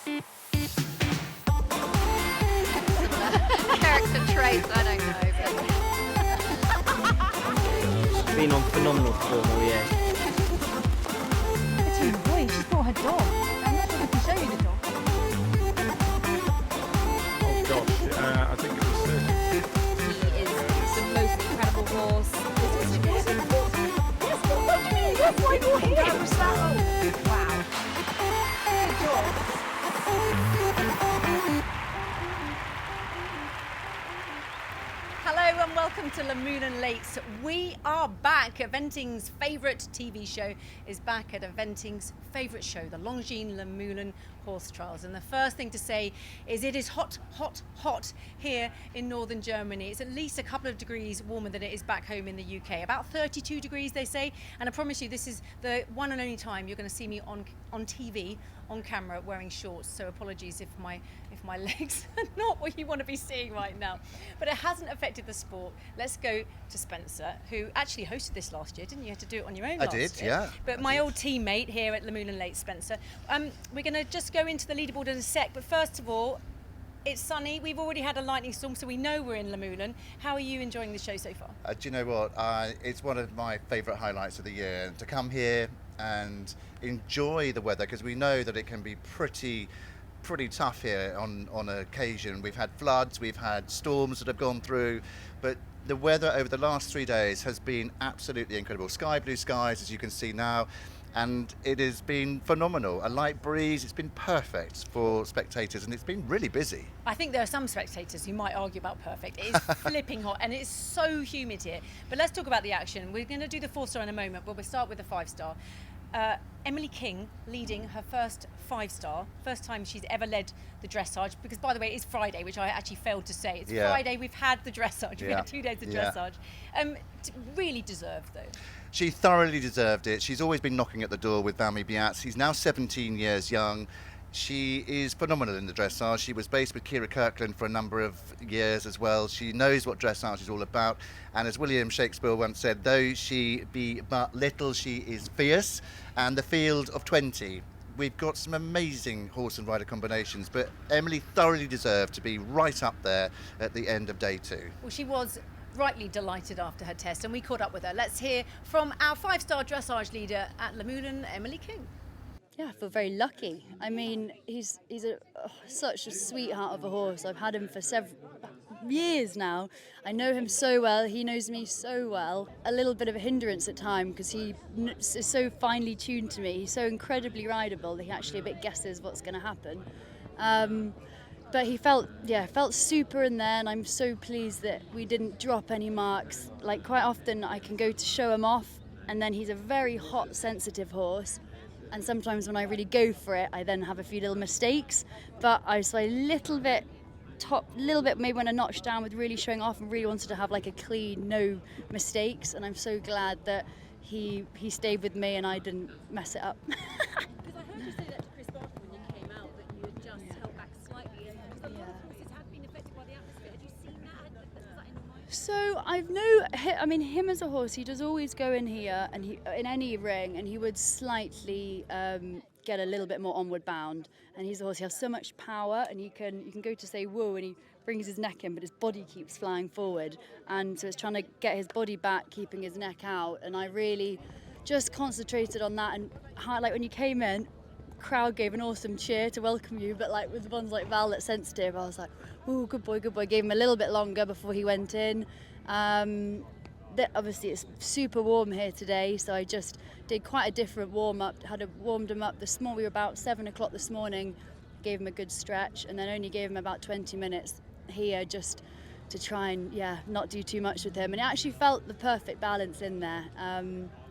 Character traits, I don't know. She's been on phenomenal form all year. It's her boy, she's brought her dog. I'm not sure if I can show you the dog. Oh gosh, I think it was. He is the most incredible horse. That's why you're here. Wow. Hello and welcome to Luhmühlen Lakes. We are back. Eventing's favourite TV show is back at Eventing's favourite show, the Longines Luhmühlen Horse Trials. And the first thing to say is it is hot, hot, hot here in northern Germany. It's at least a couple of degrees warmer than it is back home in the UK. About 32 degrees, they say. And I promise you, this is the one and only time you're going to see me on TV, on camera, wearing shorts. So apologies if my legs are not what you want to be seeing right now. But it hasn't affected the sport. Let's go to Spencer, who actually hosted this last year, didn't you? You had to do it on your own last year. I did, yeah. But my old teammate here at Luhmühlen Lakes, Spencer. We're going to just go into the leaderboard in a sec, but first of all, it's sunny. We've already had a lightning storm, so we know we're in Luhmühlen. How are you enjoying the show so far? Do you know what? It's one of my favourite highlights of the year, to come here and enjoy the weather, because we know that it can be pretty tough here on occasion. We've had floods, we've had storms that have gone through, but the weather over the last 3 days has been absolutely incredible. Sky blue skies, as you can see now, and it has been phenomenal. A light breeze, it's been perfect for spectators, and it's been really busy. I think there are some spectators who might argue about perfect. It is flipping hot and it's so humid here. But let's talk about the action. We're going to do the 4-star in a moment, but we'll start with the 5-star. Emily King leading her first 5-star, first time she's ever led the dressage, because by the way, it's Friday, which I actually failed to say. It's Friday, we've had the dressage, we had 2 days of dressage. Really deserved though. She thoroughly deserved it. She's always been knocking at the door with Valmy Biatz. He's now 17 years young. She is phenomenal in the dressage. She was based with Kira Kirkland for a number of years as well. She knows what dressage is all about. And as William Shakespeare once said, though she be but little, she is fierce. And the field of 20, we've got some amazing horse and rider combinations, but Emily thoroughly deserved to be right up there at the end of day 2. Well, she was rightly delighted after her test, and we caught up with her. Let's hear from our 5-star dressage leader at Luhmühlen, Emily King. Yeah, I feel very lucky. I mean, he's such a sweetheart of a horse. I've had him for several years now. I know him so well. He knows me so well. A little bit of a hindrance at times because he is so finely tuned to me. He's so incredibly rideable that he actually a bit guesses what's going to happen. But he felt super in there, and I'm so pleased that we didn't drop any marks. Like, quite often I can go to show him off, and then he's a very hot, sensitive horse. And sometimes when I really go for it, I then have a few little mistakes. But I was a little bit maybe when I notched down with really showing off and really wanted to have like a clean, no mistakes. And I'm so glad that he stayed with me and I didn't mess it up. Because I heard you say that to Chris Barker when you came out, that you had just held back slightly. Because a lot of horses have been affected by the atmosphere. Had you seen that? Was that in your mind? So him as a horse, he does always go in here and he in any ring, and he would slightly get a little bit more onward bound. And he's a horse, he has so much power, and you can go to say woo, and he brings his neck in, but his body keeps flying forward. And so it's trying to get his body back, keeping his neck out. And I really just concentrated on that. And how, like, when you came in, crowd gave an awesome cheer to welcome you, but like with ones like Val that's sensitive, I was like, ooh, good boy. Gave him a little bit longer before he went in. Obviously it's super warm here today, so I just did quite a different warm-up, warmed him up this morning. We were about 7 o'clock this morning, gave him a good stretch, and then only gave him about 20 minutes here just to try and not do too much with him. And it actually felt the perfect balance in there.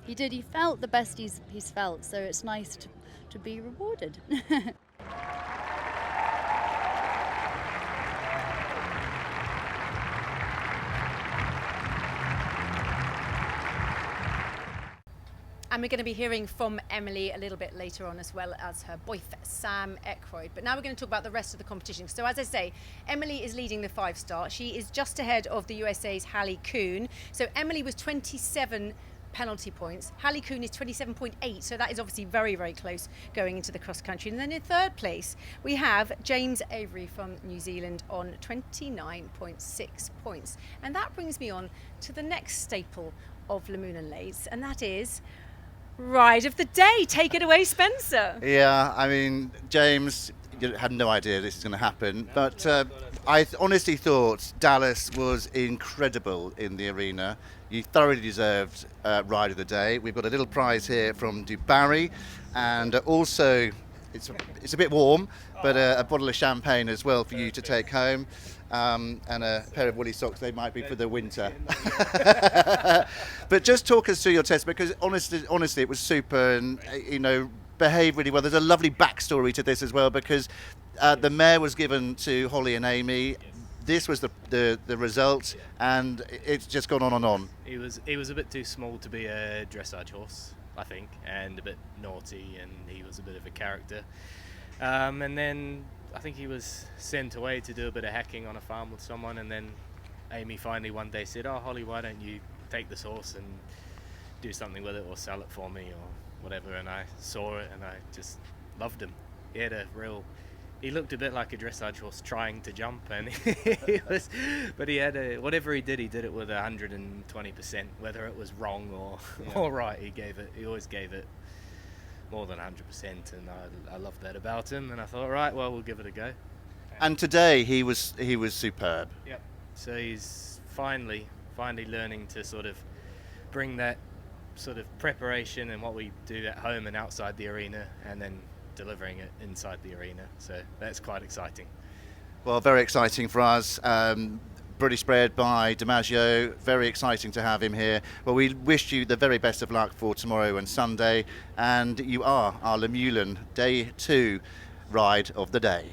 He felt the best he's felt, so it's nice to be rewarded. And we're going to be hearing from Emily a little bit later on, as well as her boyfriend, Sam Aykroyd. But now we're going to talk about the rest of the competition. So as I say, Emily is leading the 5-star. She is just ahead of the USA's Hallie Kuhn. So Emily was 27 penalty points. Hallie Coon is 27.8, so that is obviously very, very close going into the cross country. And then in third place, we have James Avery from New Zealand on 29.6 points. And that brings me on to the next staple of Luhmühlen Lates, and that is Ride of the Day. Take it away, Spencer. Yeah, I mean, James, you had no idea this is going to happen, but I honestly thought Dallas was incredible in the arena. You thoroughly deserved Ride of the Day. We've got a little prize here from DuBarry, and also it's a bit warm, but a bottle of champagne as well for you to take home. And a pair of woolly socks, they might be for the winter. But just talk us through your test, because honestly, it was super, and behaved really well. There's a lovely backstory to this as well, because the mare was given to Holly and Amy. This was the result, and it's just gone on and on. He was a bit too small to be a dressage horse, I think, and a bit naughty, and he was a bit of a character. And then I think he was sent away to do a bit of hacking on a farm with someone, and then Amy finally one day said, "Oh, Holly, why don't you take this horse and do something with it, or sell it for me, or whatever?" And I saw it, and I just loved him. He looked a bit like a dressage horse trying to jump, and whatever he did it with 120%, whether it was wrong or right. He always gave it more than 100%, and I love that about him. And I thought, right, well, we'll give it a go. And today he was superb. Yep. So he's finally learning to sort of bring that sort of preparation and what we do at home and outside the arena, and then delivering it inside the arena. So that's quite exciting. Well, very exciting for us. British bred by DiMaggio. Very exciting to have him here. Well, we wish you the very best of luck for tomorrow and Sunday. And you are our Luhmühlen Day 2 Ride of the Day.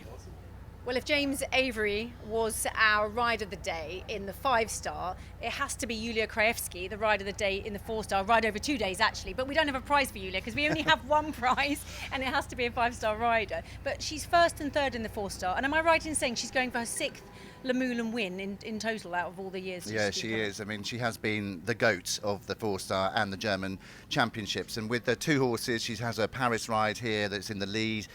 Well, if James Avery was our Ride of the Day in the 5-star, it has to be Julia Krajewski, the Ride of the Day in the 4-star, ride over 2 days actually. But we don't have a prize for Julia because we only have one prize, and it has to be a 5-star rider. But she's first and third in the 4-star. And am I right in saying she's going for her 6th Luhmühlen win in total out of all the years? Yeah, she is. I mean, she has been the GOAT of the 4-star and the German championships. And with the 2 horses, she has a Paris ride here that's in the lead.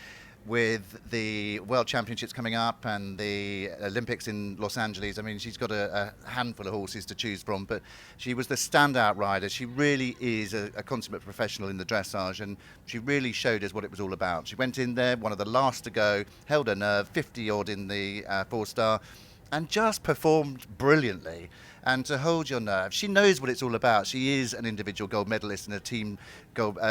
With the World Championships coming up and the Olympics in Los Angeles, I mean, she's got a handful of horses to choose from, but she was the standout rider. She really is a consummate professional in the dressage, and she really showed us what it was all about. She went in there, one of the last to go, held her nerve, 50-odd in the 4-star, and just performed brilliantly. And to hold your nerve, she knows what it's all about. She is an individual gold medalist and a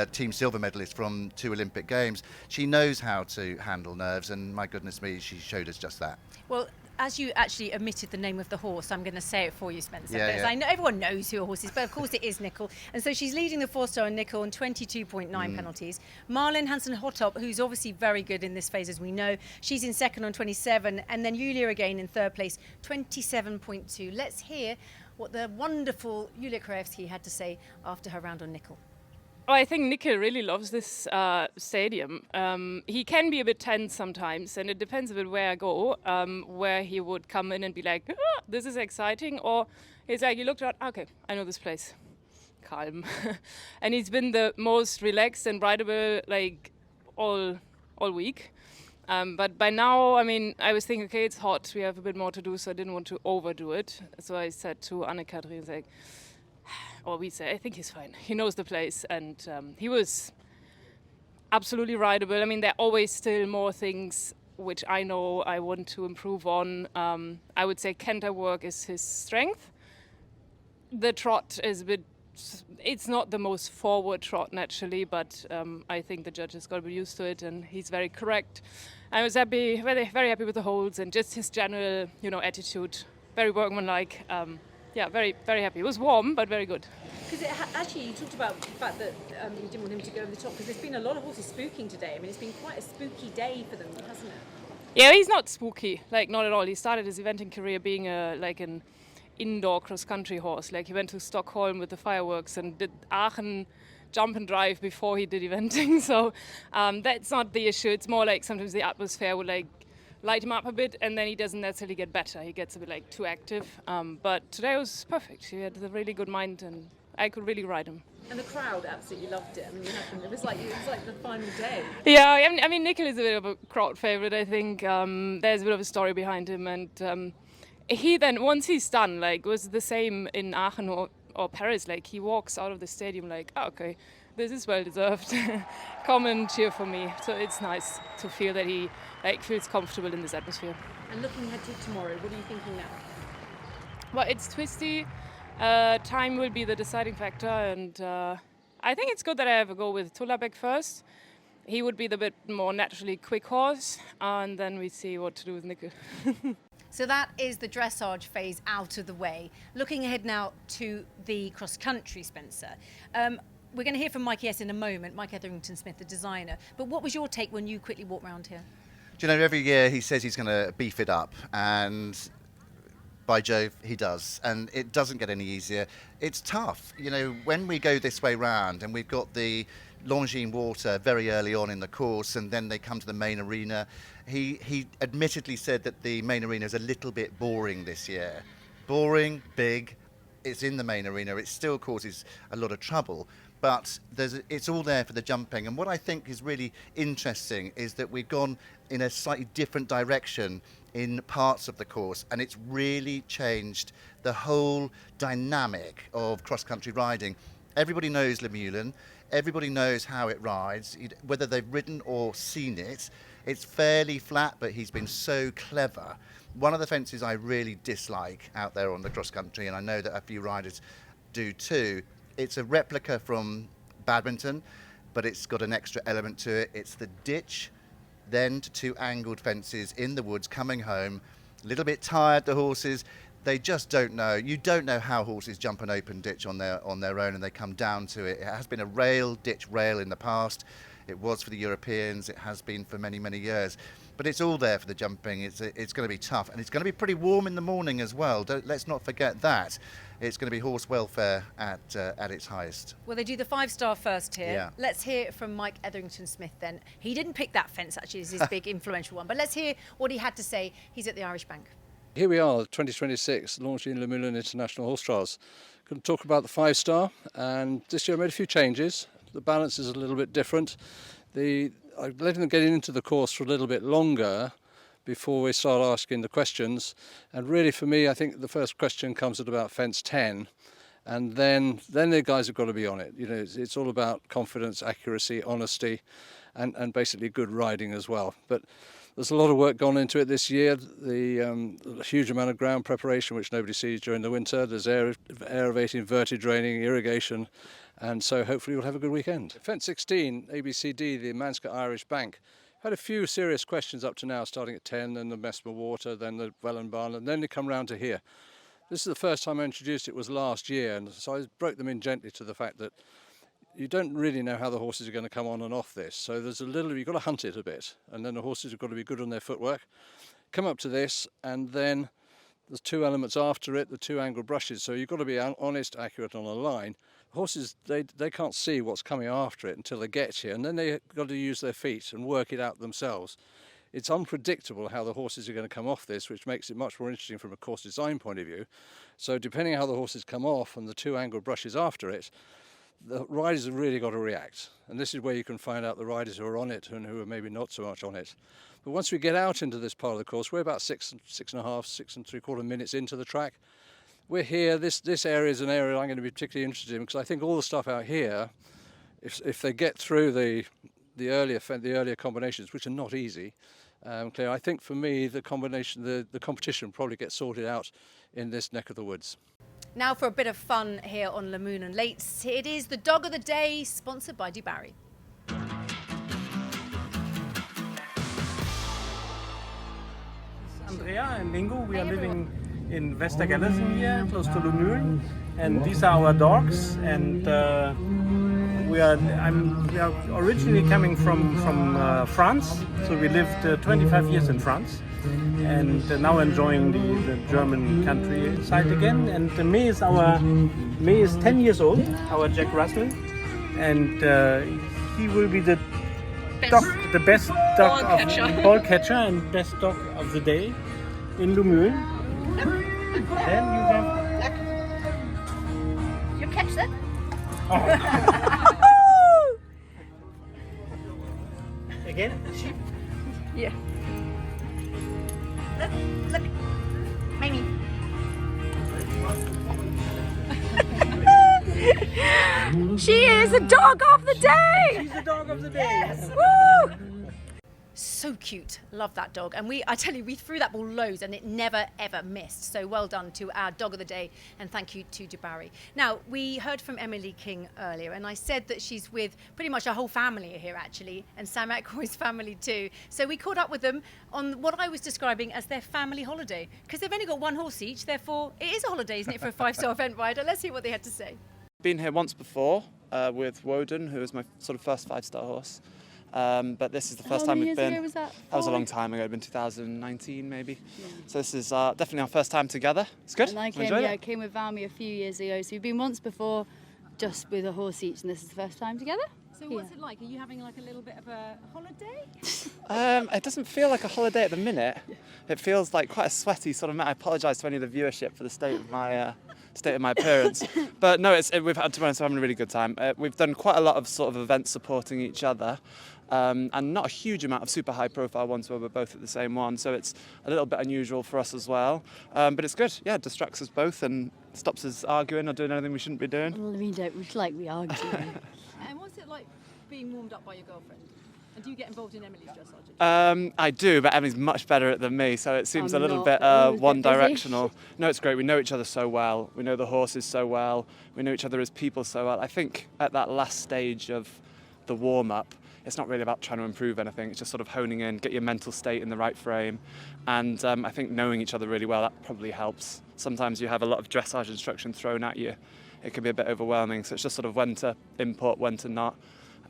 team silver medalist from 2 Olympic Games. She knows how to handle nerves, and my goodness me, she showed us just that. Well, as you actually omitted the name of the horse, I'm going to say it for you, Spencer. Yeah, because yeah. I know everyone knows who a horse is, but of course it is Nickel. And so she's leading the 4-star on Nickel on 22.9 penalties. Marlene Hansen-Hottop, who's obviously very good in this phase, as we know, she's in second on 27, and then Julia again in third place, 27.2. Let's hear what the wonderful Julia Krajewski had to say after her round on Nickel. Oh, I think Nickel really loves this stadium. He can be a bit tense sometimes, and it depends a bit where I go, where he would come in and be like, this is exciting, or he's like, he looked around, okay, I know this place. Calm. And he's been the most relaxed and rideable like all week. But by now, I mean, I was thinking, okay, it's hot, we have a bit more to do, so I didn't want to overdo it. So I said to Anne-Catherine, like, I think he's fine. He knows the place, and he was absolutely rideable. I mean, there are always still more things which I know I want to improve on. I would say canter work is his strength. The trot is a bit, it's not the most forward trot naturally, but I think the judges got to be used to it, and he's very correct. I was happy, very, very happy with the holds and just his general, attitude, very workmanlike. Yeah, very, very happy. It was warm, but very good. Because actually, you talked about the fact that you didn't want him to go over the top, because there's been a lot of horses spooking today. I mean, it's been quite a spooky day for them, hasn't it? Yeah, he's not spooky, like not at all. He started his eventing career being an indoor cross-country horse. Like he went to Stockholm with the fireworks and did Aachen jump and drive before he did eventing. So that's not the issue. It's more like sometimes the atmosphere would light him up a bit, and then he doesn't necessarily get better. He gets a bit too active. But today was perfect. He had a really good mind, and I could really ride him. And the crowd absolutely loved it. I mean, it was like the final day. Yeah, I mean, Nickel is a bit of a crowd favorite. I think there's a bit of a story behind him, and he then, once he's done, like, was the same in Aachen or Paris. Like, he walks out of the stadium like, oh, okay, this is well deserved. Come and cheer for me. So it's nice to feel that he feels comfortable in this atmosphere. And looking ahead to tomorrow, what are you thinking now? Well, it's twisty. Time will be the deciding factor, and I think it's good that I have a go with Tullabek first. He would be the bit more naturally quick horse, and then we see what to do with Nickel. So that is the dressage phase out of the way. Looking ahead now to the cross-country, Spencer. We're going to hear from Mike in a moment, Mike Etherington-Smith, the designer. But what was your take when you quickly walked around here? Do you know, every year he says he's going to beef it up, and by Jove, he does. And it doesn't get any easier. It's tough. You know, when we go this way round and we've got the Longines water very early on in the course, and then they come to the main arena, he admittedly said that the main arena is a little bit boring this year. Boring, big, it's in the main arena. It still causes a lot of trouble. But it's all there for the jumping. And what I think is really interesting is that we've gone in a slightly different direction in parts of the course, and it's really changed the whole dynamic of cross-country riding. Everybody knows Luhmühlen. Everybody knows how it rides, whether they've ridden or seen it. It's fairly flat, but he's been so clever. One of the fences I really dislike out there on the cross-country, and I know that a few riders do too, it's a replica from badminton, but it's got an extra element to it. It's the ditch, then to two angled fences in the woods coming home. A little bit tired, the horses. They just don't know. You don't know how horses jump an open ditch on their own, and they come down to it. It has been a ditch rail in the past. It was for the Europeans. It has been for many, many years. But it's all there for the jumping. It's going to be tough, and it's going to be pretty warm in the morning as well. Let's not forget that. It's going to be horse welfare at its highest. Well, they do the 5-star first here. Yeah. Let's hear from Mike Etherington-Smith then. He didn't pick that fence, actually, is his big influential one. But let's hear what he had to say. He's at the Irish Bank. Here we are, 2026, launching Luhmühlen International Horse Trials. Going to talk about the 5-star, and this year I made a few changes. The balance is a little bit different. I'm letting them get into the course for a little bit longer before we start asking the questions. And really for me, I think the first question comes at about fence 10. And then the guys have got to be on it. You know, it's all about confidence, accuracy, honesty, and basically good riding as well. But there's a lot of work gone into it this year. The huge amount of ground preparation, which nobody sees during the winter. There's aerating, verti draining, irrigation, and so hopefully we'll have a good weekend. Fence 16, ABCD, the Manska Irish Bank. Had a few serious questions up to now, starting at 10, then the Mesmer Water, then the Wellenbahn, and then they come round to here. This is the first time I introduced it was last year, and so I broke them in gently to the fact that you don't really know how the horses are going to come on and off this. So you've got to hunt it a bit, and then the horses have got to be good on their footwork. Come up to this, and then there's two elements after it, the two angled brushes. So you've got to be honest, accurate on a line. Horses, they can't see what's coming after it until they get here, and then they've got to use their feet and work it out themselves. It's unpredictable how the horses are going to come off this, which makes it much more interesting from a course design point of view. So depending on how the horses come off and the two angled brushes after it, the riders have really got to react. And this is where you can find out the riders who are on it and who are maybe not so much on it. But once we get out into this part of the course, we're about 6.5 minutes into the track. We're here. This area is an area I'm going to be particularly interested in, because I think all the stuff out here, if they get through the earlier combinations, which are not easy, clear, I think for me the competition probably gets sorted out in this neck of the woods. Now for a bit of fun here on Luhmühlen Lates. It is the Dog of the Day, sponsored by Dubarry. Andrea and Ingo, we are living in Westergellersen here, close to Luhmühlen, and these are our dogs. And we are originally coming from France, so we lived 25 years in France, and now enjoying the German countryside again. And May is 10 years old, our Jack Russell, and he will be the best ball catcher and best dog of the day in Luhmühlen. Then you have... You catch that? Again, sheep. Yeah. Look, Mamie. She is the dog of the day. She's the dog of the day. Yes. Woo! So cute. Love that dog. And I tell you, we threw that ball loads and it never ever missed. So well done to our dog of the day, and thank you to Jabari. Now, we heard from Emily King earlier, and I said that she's with pretty much our whole family here actually, and Sam Aykroyd's family too. So we caught up with them on what I was describing as their family holiday, because they've only got one horse each, therefore it is a holiday, isn't it, for a 5-star event rider? Let's hear what they had to say. Been here once before with Woden, who was my sort of first 5-star horse. But this is the first time we've been. Was that was a long time ago. It'd been 2019 maybe. Yeah. So this is definitely our first time together. It's good. And I came with Valmy a few years ago. So we've been once before, just with a horse each, and this is the first time together. So what's it like? Are you having like a little bit of a holiday? It doesn't feel like a holiday at the minute. It feels like quite a sweaty sort of. I apologise to any of the viewership for the state of my appearance. But no, we've had, to be honest, we're having a really good time. We've done quite a lot of sort of events supporting each other. And not a huge amount of super high profile ones where we're both at the same one, so it's a little bit unusual for us as well, but it's good. Yeah, it distracts us both and stops us arguing or doing anything we shouldn't be doing. Well, we don't we argue. And what's it like being warmed up by your girlfriend? And do you get involved in Emily's dressage? I do, but Emily's much better at it than me, so it seems a little bit one directional. No, it's great. We know each other so well. We know the horses so well. We know each other as people so well. I think at that last stage of the warm up, it's not really about trying to improve anything. It's just sort of honing in, get your mental state in the right frame. And I think knowing each other really well, that probably helps. Sometimes you have a lot of dressage instruction thrown at you. It can be a bit overwhelming. So it's just sort of when to input, when to not.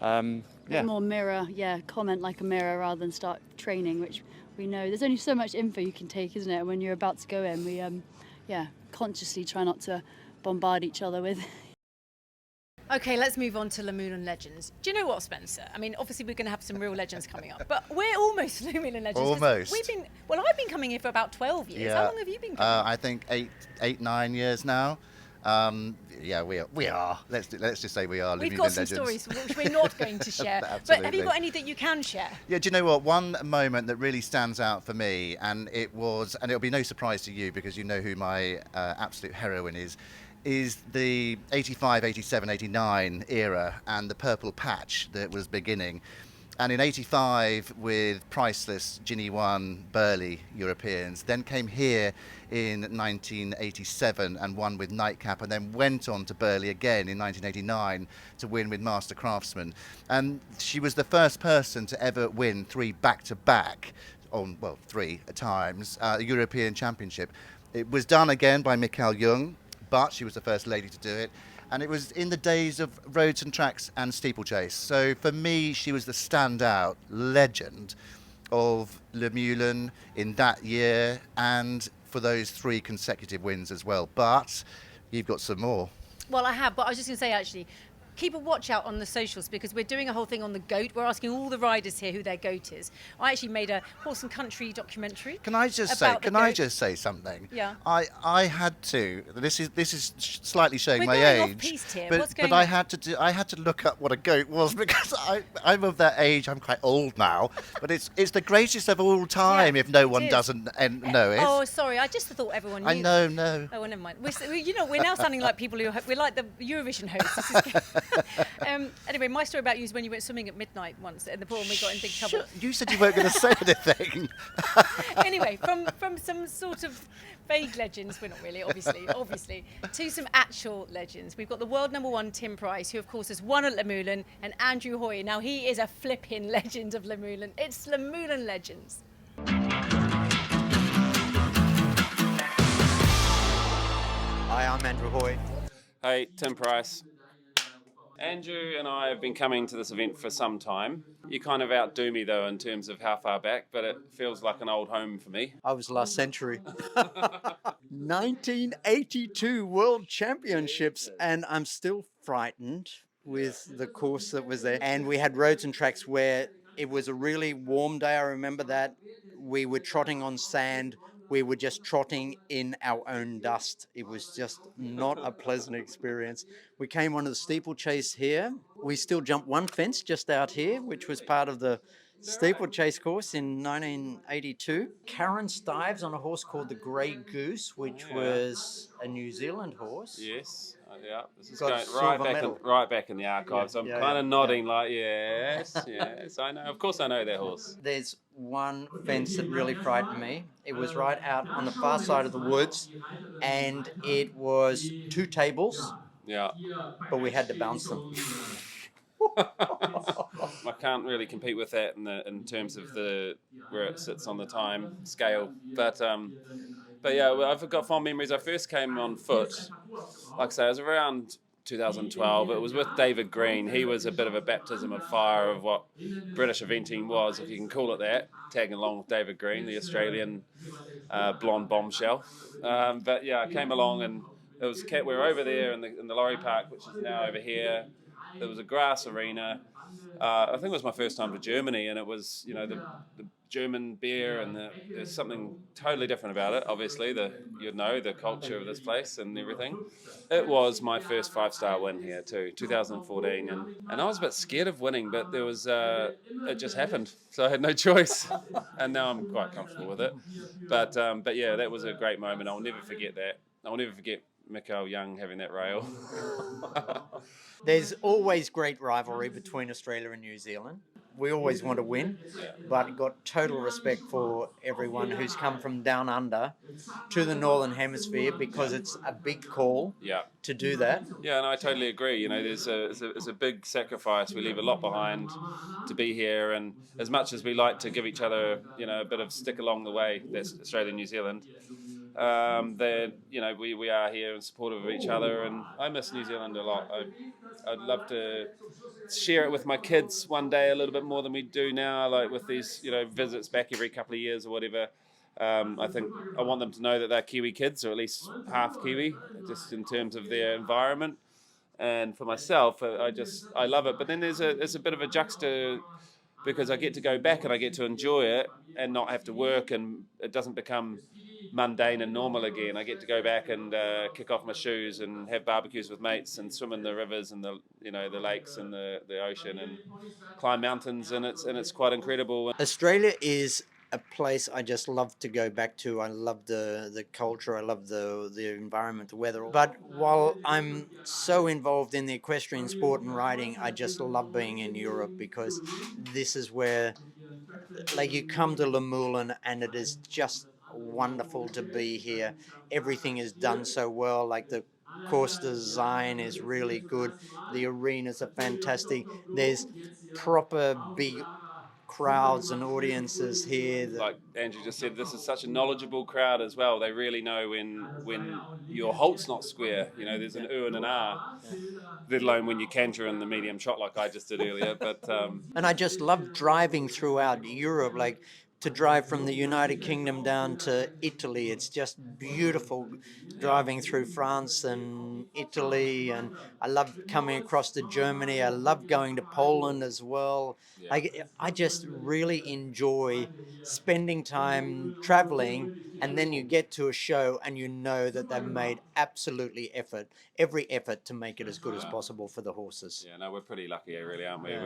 More mirror, comment like a mirror rather than start training, which we know. There's only so much info you can take, isn't it? When you're about to go in, we consciously try not to bombard each other with. Okay, let's move on to Luhmühlen legends. Do you know what, Spencer? I mean, obviously we're going to have some real legends coming up, but we're almost Luhmühlen legends. Almost. I've been coming here for about 12 years. Yeah. How long have you been coming? I think 9 years now. We are. Let's just say we are. We've Luhmühlen got some legends. stories which we're not going to share. But have you got any that you can share? Yeah, do you know what? One moment that really stands out for me, and it'll be no surprise to you because you know who my absolute heroine is the 85, 87, 89 era and the purple patch that was beginning. And in 85, with priceless Ginny 1 Burley Europeans, then came here in 1987 and won with Nightcap, and then went on to Burley again in 1989 to win with Master Craftsman. And she was the first person to ever win 3 back-to-back, on, well, 3 times, the European Championship. It was done again by Michael Jung, but she was the first lady to do it. And it was in the days of roads and tracks and steeplechase. So for me, she was the standout legend of Luhmühlen in that year and for those 3 consecutive wins as well. But you've got some more. Well, I have, but I was just going to say, actually, keep a watch out on the socials because we're doing a whole thing on the goat. We're asking all the riders here who their goat is. I actually made a horse and country documentary. Can I just say something? Yeah. I had to. This is slightly showing We're my going age. off-piste here. But What's going but I on? had to look up what a goat was because I'm of that age. I'm quite old now, but it's the greatest of all time. Yeah, if no one is. doesn't know it. Oh, sorry. I just thought everyone knew. I know, no. Oh, well, never mind. We're now sounding like people we're like the Eurovision hosts. Anyway, my story about you is when you went swimming at midnight once in the pool and we got in big trouble. You said you weren't going to say anything. Anyway, from some sort of vague legends, we're not really, obviously, to some actual legends. We've got the world #1 Tim Price, who of course has won at Luhmühlen, and Andrew Hoy. Now he is a flipping legend of Luhmühlen. It's Luhmühlen legends. Hi, I'm Andrew Hoy. Hey, Tim Price. Andrew and I have been coming to this event for some time. You kind of outdo me though in terms of how far back, but it feels like an old home for me. I was last century. 1982 World Championships, and I'm still frightened with the course that was there. And we had roads and tracks where it was a really warm day. I remember that. We were trotting on sand we were just trotting in our own dust. It was just not a pleasant experience. We came onto the steeplechase here. We still jumped one fence just out here, which was part of the steeplechase course in 1982. Karen Stives on a horse called the Grey Goose, which was a New Zealand horse. Yes, yeah. This is Got going silver medal. right back in the archives. Yeah, I'm yeah, kind of yeah, nodding like, yes, yes. I know. Of course, I know that horse. There's one fence that really frightened me. It was right out on the far side of the woods, and it was 2 tables, Yeah. but we had to bounce them. I can't really compete with that in terms of where it sits on the time scale. But yeah, well, I've got fond memories. I first came on foot, like I say, it was around 2012. It was with David Green. He was a bit of a baptism of fire of what British eventing was, if you can call it that. Tagging along with David Green, the Australian blonde bombshell. But yeah, I came along and it was we were over there in the lorry park, which is now over here. There was a grass arena. I think it was my first time to Germany, and it was, the German beer, and there's something totally different about it. Obviously, the culture of this place and everything. It was my first 5-star win here too, 2014, and I was a bit scared of winning, but there was it just happened, so I had no choice, and now I'm quite comfortable with it. But yeah, that was a great moment. I'll never forget that. I'll never forget Mikael Young having that rail. There's always great rivalry between Australia and New Zealand. We always want to win, but got total respect for everyone who's come from down under to the Northern Hemisphere, because it's a big call to do that. Yeah, and I totally agree. There's a big sacrifice. We leave a lot behind to be here, and as much as we like to give each other, a bit of stick along the way, that's Australia and New Zealand. We are here and supportive of each other, and I miss New Zealand a lot. I'd love to share it with my kids one day a little bit more than we do now, like with these visits back every couple of years or whatever. I think I want them to know that they're Kiwi kids, or at least half Kiwi, just in terms of their environment. And for myself, I love it. But then there's a bit of a juxta, because I get to go back and I get to enjoy it and not have to work, and it doesn't become mundane and normal again. I get to go back and kick off my shoes and have barbecues with mates and swim in the rivers and the lakes and the ocean and climb mountains, and it's quite incredible. Australia is a place I just love to go back to. I love the culture, I love the environment, the weather. But while I'm so involved in the equestrian sport and riding, I just love being in Europe, because this is where, you come to Luhmühlen and it is just wonderful to be here. Everything is done so well, the course design is really good, the arenas are fantastic, there's proper big crowds and audiences here. Like Andrew just said, this is such a knowledgeable crowd as well. They really know when your halt's not square. There's an and an R, let alone when you canter in the medium trot like I just did earlier. But and I just love driving throughout Europe, to drive from the United Kingdom down to Italy. It's just beautiful driving through France and Italy, and I love coming across to Germany. I love going to Poland as well. I just really enjoy spending time traveling, and then you get to a show and you know that they've made every effort to make it as good as possible for the horses. Yeah, no, we're pretty lucky, really, aren't we? Yeah.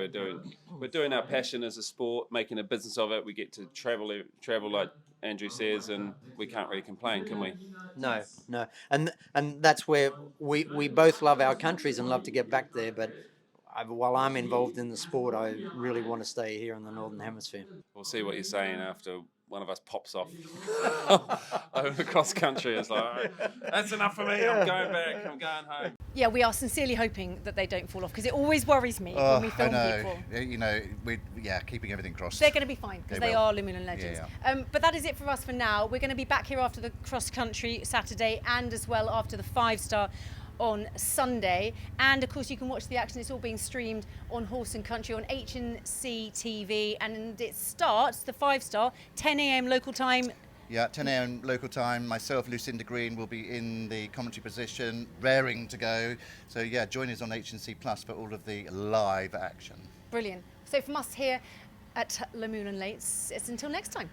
We're doing our passion as a sport, making a business of it. We get to travel like Andrew says, and we can't really complain, can we? No. And that's where we both love our countries and love to get back there, but while I'm involved in the sport, I really want to stay here in the Northern Hemisphere. We'll see what you're saying after one of us pops off over cross country. It's like, all right, that's enough for me. I'm going back. I'm going home. Yeah, we are sincerely hoping that they don't fall off, because it always worries me when we film people. Keeping everything crossed. They're going to be fine, because they are Luhmühlen legends. Yeah. But that is it for us for now. We're going to be back here after the cross country Saturday, and as well after the 5-star on Sunday. And of course you can watch the action. It's all being streamed on Horse and Country on H&C TV, and it starts, the 5-star, 10 a.m. local time. Yeah, 10 a.m. local time. Myself, Lucinda Green, will be in the commentary position, raring to go. So yeah, join us on H&C Plus for all of the live action. Brilliant. So from us here at Luhmühlen Lakes, it's until next time.